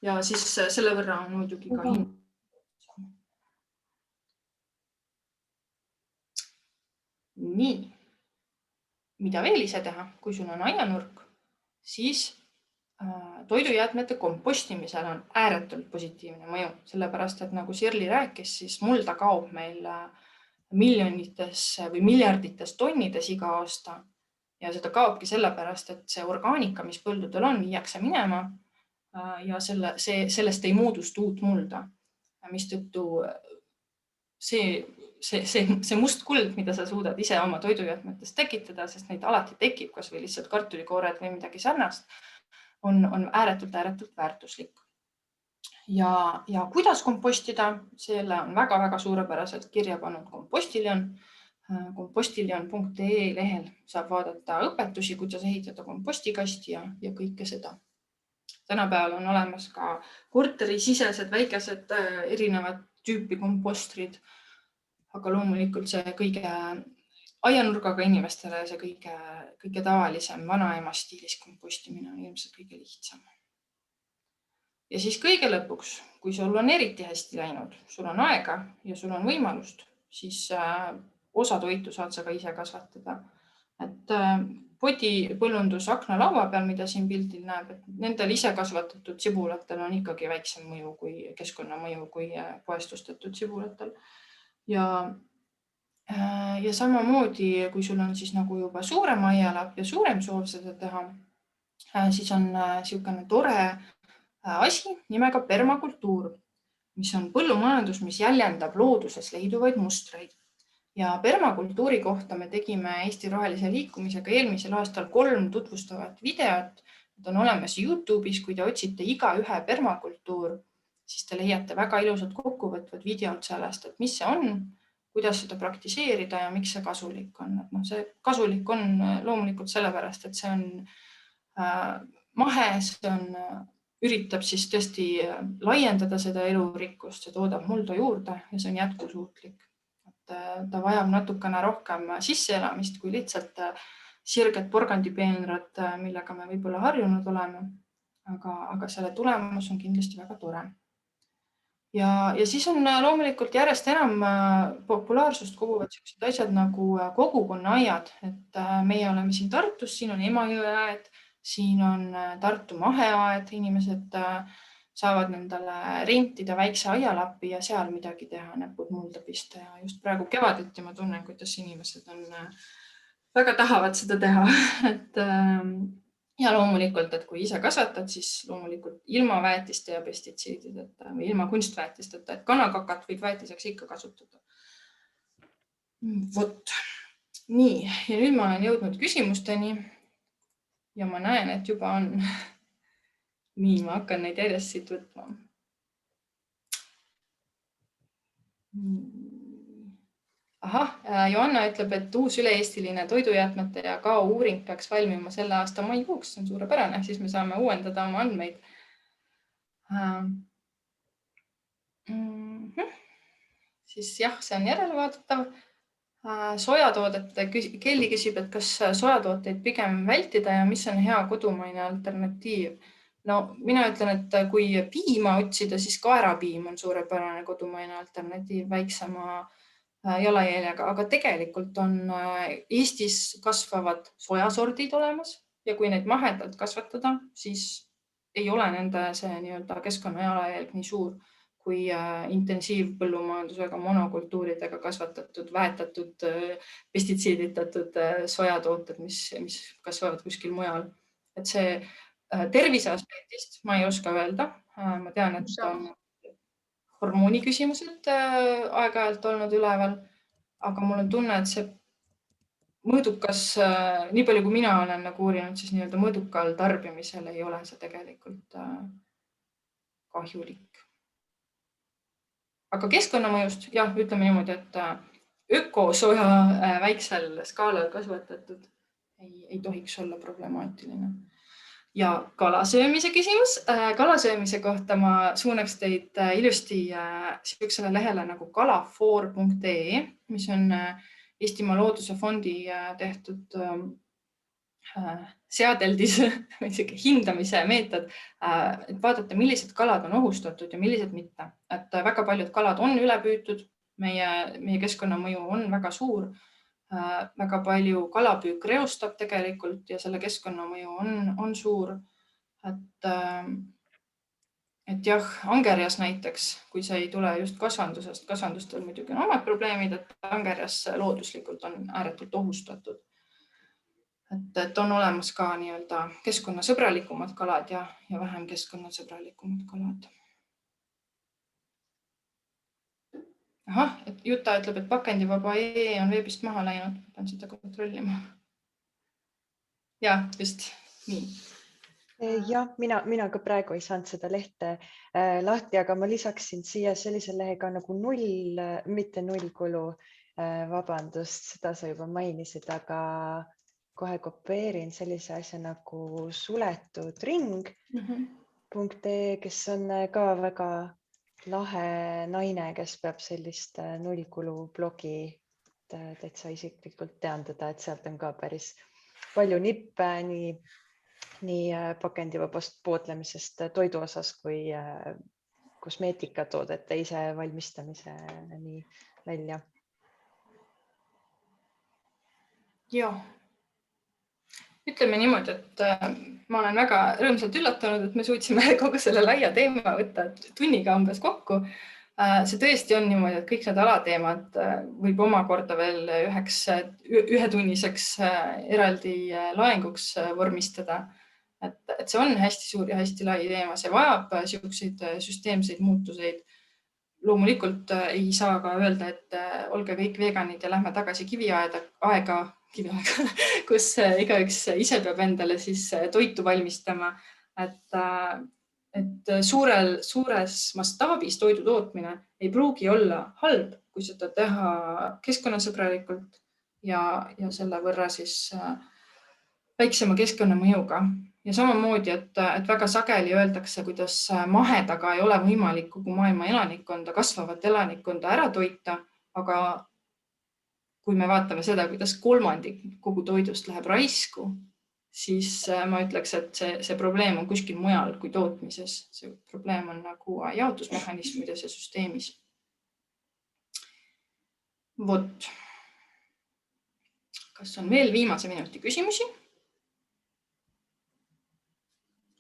[SPEAKER 1] Ja siis selle võrra on muidugi ka hind. Nii, mida veel ise teha, kui sul on aianurk, siis toidujäätmete kompostimisel on ääretult positiivne mõju, sellepärast, et nagu Sirli rääkis, siis mulda kaob meil miljonites või miljardites tonnides iga aasta ja seda kaobki sellepärast, et see orgaanika, mis põldudel on, viiakse minema ja sellest ei moodustu uut mulda, mistõttu see must kuld, mida sa suudad ise oma toidujäätmetest tekitada, sest neid alati tekib, kas või lihtsalt kartulikoored või midagi sarnast, on ääretult väärtuslik. Ja kuidas kompostida, selle on väga suurepäraselt kirja pannud Compostillion. Compostillion.ee lehel saab vaadata õpetusi, kuidas ehitada kompostikasti ja kõike seda. Tänapäeval on olemas ka korterisisesed väikesed erinevad tüüpi kompostrid, aga loomulikult see kõige aianurgaga inimestele see kõige tavalisem vanaema stiilis kompostimine on ilmselt kõige lihtsam. Ja siis kõige lõpuks, kui sul on eriti hästi läinud, sul on aega ja sul on võimalust, siis osa toitu saad sa ka ise kasvatada. Et podipõllundus aknalaua peal, mida siin pildil näeb, et nendel ise kasvatatud sibulatel on ikkagi väiksem mõju kui keskkonnamõju kui poestustatud sibulatel. Ja samamoodi, kui sul on siis nagu juba suurem aialapp ja suurem soov seda teha, siis on niisugune tore asi nimega permakultuur, mis on põllumajandus, mis jäljendab looduses leiduvaid mustreid. Ja permakultuuri kohta me tegime Eesti Rohelise Liikumisega eelmisel aastal 3 tutvustavat videot. Need on olemas YouTube'is, kui te otsite igaühe permakultuur, siis te leiate väga ilusad kokkuvõtvad videod sellest, et mis see on, kuidas seda praktiseerida ja miks see kasulik on. Et see kasulik on loomulikult sellepärast, et see on mahe, see on, üritab siis tõesti laiendada seda elurikkust, see toodab mulda juurde ja see on jätkusuutlik. Ta vajab natukene rohkem sisseelamist kui lihtsalt sirged porgandipeenrad, millega me võib-olla harjunud oleme. Aga selle tulemus on kindlasti väga tore. Ja siis on loomulikult järjest enam populaarsust koguvad sellised asjad nagu kogukonnaaiad. Et meie oleme siin Tartus, siin on Emajõe aed, siin on Tartu maheaed, inimesed saavad nendele rentida väikse aialapi ja seal midagi teha, näpud mulda pista. Ja just praegu kevadeti ma tunnen, kuidas inimesed on väga tahavad seda teha. Ja loomulikult, et kui ise kasvatad, siis loomulikult ilma väetiste ja pestitsiidideta või ilma kunstväetisteta, et kanakakat võib väetiseks ikka kasutada. Vot. Nii, ja nüüd ma olen jõudnud küsimusteni ja ma näen, et juba on. Nii, ma hakkan neid järjest siit võtma. Ahah, Joanna ütleb, et uus üle-eestiline toidujäätmete ja kao uuring peaks valmima selle aasta maikuuks. See on suurepärane, siis me saame uuendada oma andmeid. Siis jah, see on järelevaadatav. Sojatoodete, Kelly küsib, et kas sojatooteid pigem vältida ja mis on hea kodumaine alternatiiv? No mina ütlen, et kui piima otsida, siis kaerapiim on suurepärane kodumaine alternatiiv väiksema jalajäljega, aga tegelikult on Eestis kasvavad sojasordid olemas ja kui neid mahedalt kasvatada, siis ei ole nende see nii-öelda keskkonnajalajälg nii suur kui intensiivpõllumajandusega monokultuuridega kasvatatud, väetatud, pestitsiiditatud sojatooted, mis kasvavad kuskil mujal. Et see tervise aspektist ma ei oska öelda. Ma tean, et on hormooni küsimused aeg-ajalt olnud üleval, aga mul on tunne, et see mõõdukas, nii palju kui mina olen uurinud, siis nii-öelda mõõdukal tarbimisel ei ole see tegelikult kahjulik. Aga keskkonnamõjust, jah, ütleme niimoodi, et ökosoja väiksel skaalal kasvatatud ei tohiks olla problemaatiline. Ja kalasöömise küsimus. Kalasöömise kohta ma suunaks teid ilusti sellisele lehele nagu kalafoor.ee, mis on Eestimaa Looduse Fondi tehtud seadeldis või hindamise meetod, et vaadata, millised kalad on ohustatud ja millised mitte. Et väga paljud kalad on üle püütud, meie keskkonnamõju on väga suur. Väga palju kalapüük reostab tegelikult ja selle keskkonnamõju on suur. Et jah, angerjas näiteks, kui see ei tule just kasvandusest, kasvandustel muidugi on omad probleemid, et angerjas looduslikult on ääretult ohustatud. Et on olemas ka nii-öelda keskkonnasõbralikumad kalad ja vähem keskkonnasõbralikumad kalad. Ahah, et Juta ütleb, et pakendivaba on veebist maha läinud. Pean seda kontrollima. Ja, just nii.
[SPEAKER 2] Jah, mina ka praegu ei saanud seda lehte lahti, aga ma lisaksin siia sellise lehega nagu mitte nullkulu, vabandust, seda sa juba mainisid, aga kohe kopeerin sellise asja nagu suletud ring.ee, kes on ka väga lahe naine, kes peab sellist nullkulu blogi. Täitsa isiklikult tean teda, et sealt on ka päris palju nippe nii pakendivabast poodlemisest toidu osas kui kosmeetikatoodete ise valmistamiseni välja.
[SPEAKER 1] Jah. Ütleme niimoodi, et ma olen väga rõõmsalt üllatunud, et me suutsime kogu selle laia teema võtta tunniga umbes kokku. See tõesti on niimoodi, et kõik need alateemad võib omakorda veel ühetunniseks eraldi loenguks vormistada. Et see on hästi suur ja hästi lai teema. See vajab selliseid süsteemseid muutuseid. Loomulikult ei saa ka öelda, et olge kõik veganid ja lähme tagasi kiviaega, kus igaüks ise peab endale siis toitu valmistama. Et suures mastaabis toidu tootmine ei pruugi olla halb, kui seda teha keskkonnasõbralikult ja selle võrra siis väiksema keskkonnamõjuga. Ja samamoodi, et väga sageli öeldakse, kuidas mahedaga ei ole võimalik kogu maailma elanikkonda, kasvavat elanikkonda ära toita, aga kui me vaatame seda, kuidas kolmandik kogu toidust läheb raisku, siis ma ütleks, et see probleem on kuskil mujal kui tootmises. See probleem on nagu jaotusmehhanismides ja süsteemis. Vot. Kas on veel viimase minuti küsimusi?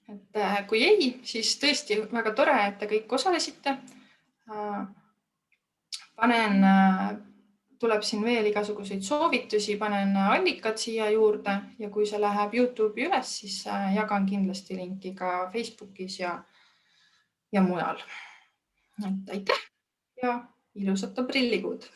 [SPEAKER 1] Et kui ei, siis tõesti väga tore, et te kõik osalesite. Tuleb siin veel igasuguseid soovitusi, panen allikad siia juurde ja kui see läheb YouTube'i üles, siis jagan kindlasti linki ka Facebookis ja mujal. Aitäh ja ilusat aprillikuud!